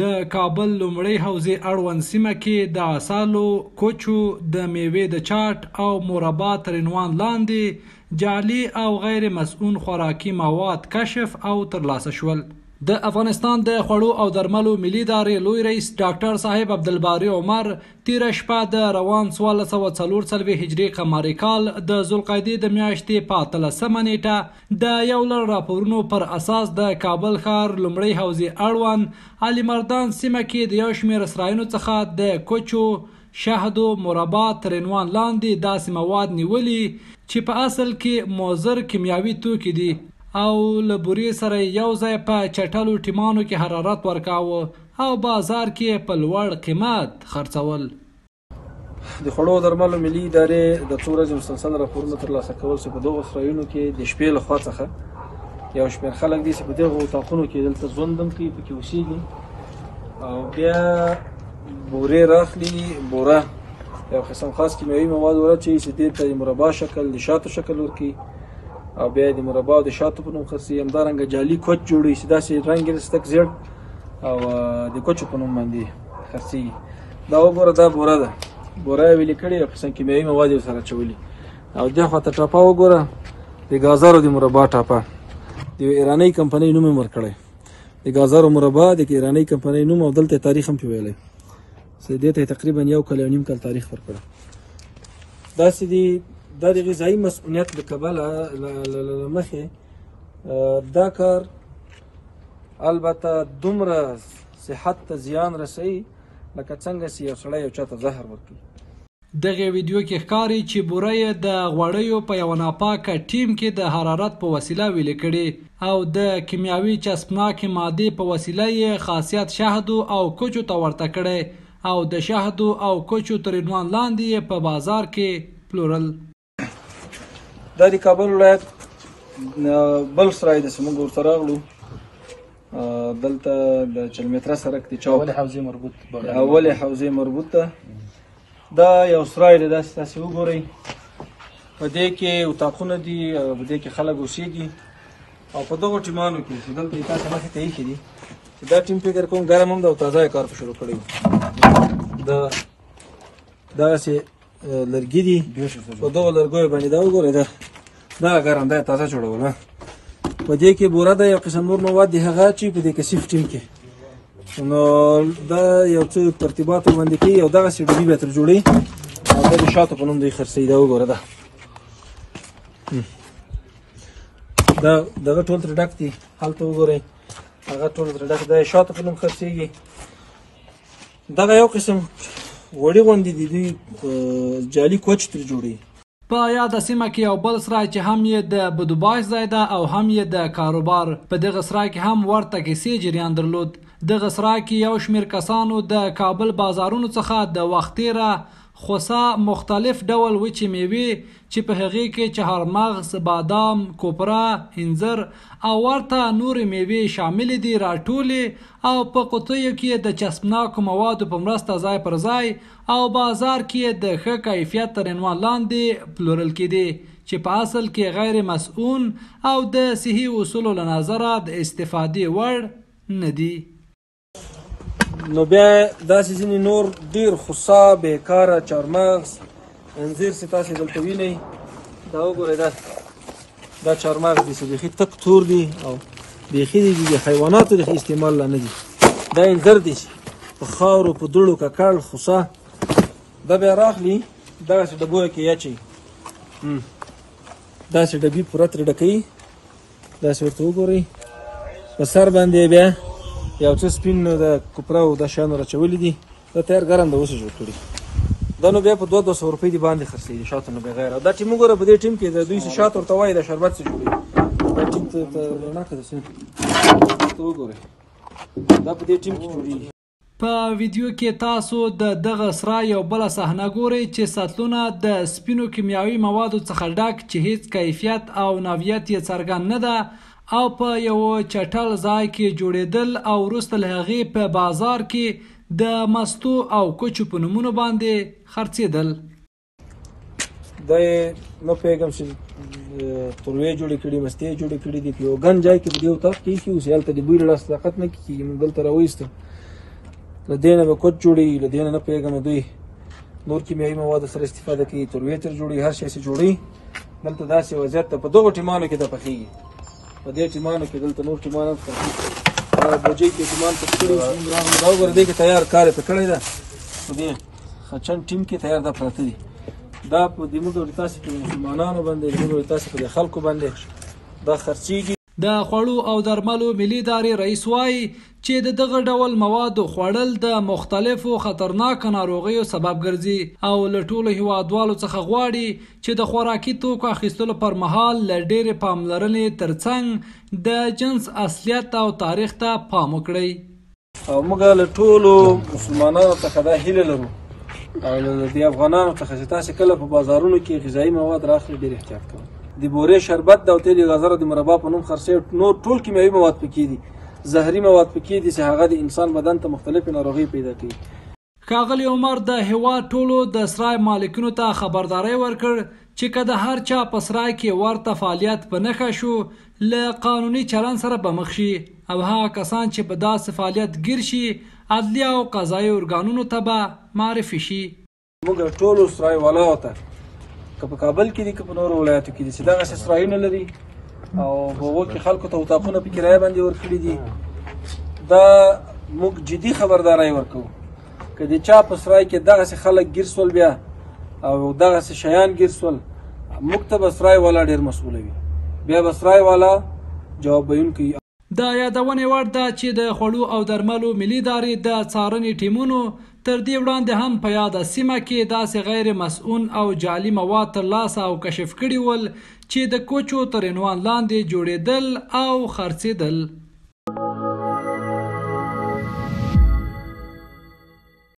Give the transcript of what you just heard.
د کابل لومړۍ حوزې اړوند سیمه کې د عسالو، کوچو، د میوې د چاټ او مربا تر عنوان لاندې جعلي او غیر مسئول خوراکي مواد کشف او ترلاسه شول. د افغانستان د خوړو او درملو ملي ادارې لوی رئیس ډاکټر صاحب عبدالباري عمر تیره شپه د روان 1444 هجري قمري کال د ذوالقعدې د میاشتې په 13مه نیټه د یو لړ راپورونو پر اساس د کابل ښار لومړۍ حوزې اړوند علي مردان سیمه کې د یو شمېر اسرایلو څخه د کوچو، شهدو، مربا تر عنوان لاندې داسې مواد نیولي چې په اصل کې مضر کیمیاوي توکي دي او له بورې سره یو ځای په چټلو ټیمانو کې حرارت ورکاوه او بازار کې په لوړ قیمت خرڅول. د خوړو او درملو ملي ادارې د څو ورځې مسلسل راپورونه ترلاسه کول چې په دغو سرایونو کې د شپې له خوا څخه یو شمېر خلک دي چې په دغو اطاقونو کې دلته ژوند هم کوي، پکې اوسېږي او بیا بورې راخلي، بوره یو قسم خاص کیمیاوي مواد ورچوي چې دې ته د مربا شکل، د شاتو شکل ورکوي او بیا د مربا او د شاتو په نوم خرڅوي. همدارنګه جعلي کوچ جوړوي چې داسې رنګ یې سپک زیړ او د کوچو په نوم باندې خرڅوي. دا وګوره، دا بوره ده، بوره یې ویلې کړې، یو قسم کیمیاوي مواد یې ورسره اچولي. او دې خواته ټاپه وګوره، د ګازارو د مربا ټاپه، د یوې ایرانۍ کمپنۍ نوم یې ورکړی، د ګازارو مربا د ایرانۍ کمپنۍ نوم، او دلته تاریخ هم پې ویلی چې دې ته تقریبا 1 کال او نیم کال تاریخ ورکړی. داسې دي دا د غذایي مسؤلیت له کبله له مخې دا کار البته دومره صحت ته زیان رسوي لکه څنګه چې یو سړی یو چا ته زهر ورکوي. دغه ویډیو کې ښکاري چې بوره یې د غوړیو په یوه ناپاکه ټیم کې د حرارت په وسیله ویلې کړي او د کیمیاوي چسبناکې مادې په وسیله یې خاصیت شهدو او کوچو ته ورته کړی او د شهدو او کوچو تر عنوان لاندې یې په بازار کې پلورل. دا د کابل ولایت بل سرای ده چې موږ ورته راغلو، دلته د چلمتره سړک د چوک اولې حوزې مربوط ده. دا یو سرای دی، داسې تاسې وګورئ، په دې کې اطاقونه دي او په دې کې خلک اوسېږي او په دغو ټیمانو کې چې دلته یې تاسې مخې ته ایښي دي چې دا ټیم فکر کوم ګرم هم ده او تازه یې کار په شروع کړی و. داسې لرګي دي، په دغو لرګیو باندې دا وګورئ، دا ګرم دی، تازه جوړول. په دې کې بوره ده، یو قسم نور مواد دي هغه چې په دې کثیف ټیم کې، نو دا یو څه ترتیبات ورباندې کوي او دغسې ډبي بیا ترې جوړوي او دا د شاتو په نوم دوی خرڅوي. دا وګوره، دا دغه ټول ترې ډک دي، هلته وګورئ، هغه ټول ترې ډک، دا یې شاتو په نوم خرڅېږي. دغه یو قسم وړي غوندې دي، دوی جعلي کوچ ترې جوړوي. په یاده سیمه کې یو بل سرای چې هم یې د بدوباش ځای ده او هم یې د کاروبار، په دغه سرای کې هم ورته کیسې جریان درلود. دغه سرای کې یو شمېر کسانو د کابل بازارونو څخه د وخت تیره خوسا مختلف ډول وچې میوې چې په هغې کې چهارمغز، بادام، کوپره، انځر او ورته نورې میوې شاملې دي راټولې او په قطیو کې د چسبناکو موادو په مرسته ځای پر ځای او بازار کې د ښه کیفیت تر عنوان لاندې پلورل کېدي چې په اصل کې غیر مسئول او د صحي اصولو له نظره د استفادې وړ نه دي. نو بیا داسې ځینې نور ډېر خوسا، بېکاره چهارمغز، انځر چې تاسې دلته وینئ، دا وګورئ، دا چهارمغز دي چې بیخي تک تور دي او بیخي د حیواناتو د استعمال لا نه دي. دا انځر دي چې په خاورو، په دوړو ککړ خوسا، دا بیا راخلي دغسې ډبو کې اچوي، داسې ډبي پوره ترې ډکوي، داسې ورته وګورئ، په سر باندې بیا یو څه سپین د کوپره او د شیانو راچولي دي، دا تیار ګرم ده، اوس یې جوړ کړي. دا نو بیا په 200 روپۍ دي باندې خرڅوي د شاتو نه بغیر. او دا ټیم وګوره، په دې ټیم کې د دوی څه شات ورته وایي، د شربت څه جوړوي. دا ټیم ته رڼا که داسې وګورئ، دا په دې ټیم کې جوړېږي. په ویډیو کې تاسو د دغه سرای یو بله صحنه ګورئ چې سطلونه د سپینو کیمیاوي موادو څخه ډک چې هیڅ کیفیت او نوعیت یې څرګند نه ده او په یو چټل ځای کې جوړېدل او وروسته له هغې په بازار کې د مستو او کوچو په نومونو باندې خرڅېدل. دا یې نه پوهېږم چې تروې جوړې کړي، مستې جوړې کړي دي، په یو ګڼ ځای کې په دې اطاق کې ایښي اوس، هلته د بوی له لاسه طاقت نه کېږي، موږ دلته راوایستو له دې نه به کوچ جوړېږي، له دې نه پوهېږم دوی نور کیمیاوي موادو سره استفاده کوي، ترویتر جوړوي، هر شی چې جوړوي. دلته داسې وضعیت ده، په دغو ټیمانو کې ده پخېږي، په دې ټیمانو کې دلته نور ټیمان هم پخېږي. بوجۍ کې ټیمان پخ کړي دا وګوره، دې کې تیار کار یې پې کړی ده، په دې خچن ټیم کې تیار دا پراته دي. دا په دې موږ تاسې په مسلمانانو باندې، موږ تاسې په دې خلکو باندې دا خرڅېږي. د خوړو او درملو ملي ادارې رئیس وایي چې د دغه ډول موادو خوړل د مختلفو خطرناکو ناروغیو سبب ګرځي او له ټولو هیوادوالو څخه غواړي چې د خوراکي توکو اخیستلو پر مهال له ډېرې پاملرنې ترڅنګ د جنس اصلیت او تاریخ ته پام وکړي. او موږ له ټولو مسلمانانو څخه دا هیله لرو او له دې افغانانو څخه چې تاسې کله په بازارونو کې غذایي مواد راخلي ډېر احتیاط کوئ. د بورې شربت د او تیل غازره د مربا په نوم خرڅوي، نور ټول کیمیاوي مواد پکې دي، زهري مواد پکې دي چې هغه د انسان بدن ته مختلفې ناروغۍ پیدا کوي. ښاغلي عمر د هیواد ټولو د سرای مالکینو ته خبرداری ورکړ چې که د هر چا په سرای کې ورته فعالیت په نښه شو له قانوني چلند سره به مخ شي او هغه کسان چې په داسې فعالیت ګیر شي عدلیه او قضایي ارګانونو ته به معرفي شي. موږ ټولو سرای والاو ته که په کابل کې دي که په نورو ولایتو کې دي چې دغسې سرایونه لري او په هغو کې خلکو ته اتاقونه په کرایه باندې ورکړي دي، دا موږ جدي خبرداری ورکوو. که د چا په سرای کې دغسې خلک ګیر سول بیا او دغسې شیان ګیر سول، موږ ته به سرای والا ډېر مسؤله وي، بیا به سرای والا جواب ویونکی. د یادونې وړ ده چې د خوړو او درملو ملي ادارې د څارنې ټیمونو تر دې وړاندې هم په یاده سیمه کې داسې غیر مسؤون او جعلي مواد ترلاسه او کشف کړي ول چې د کوچو تر عنوان لاندې جوړېدل او خرڅېدل.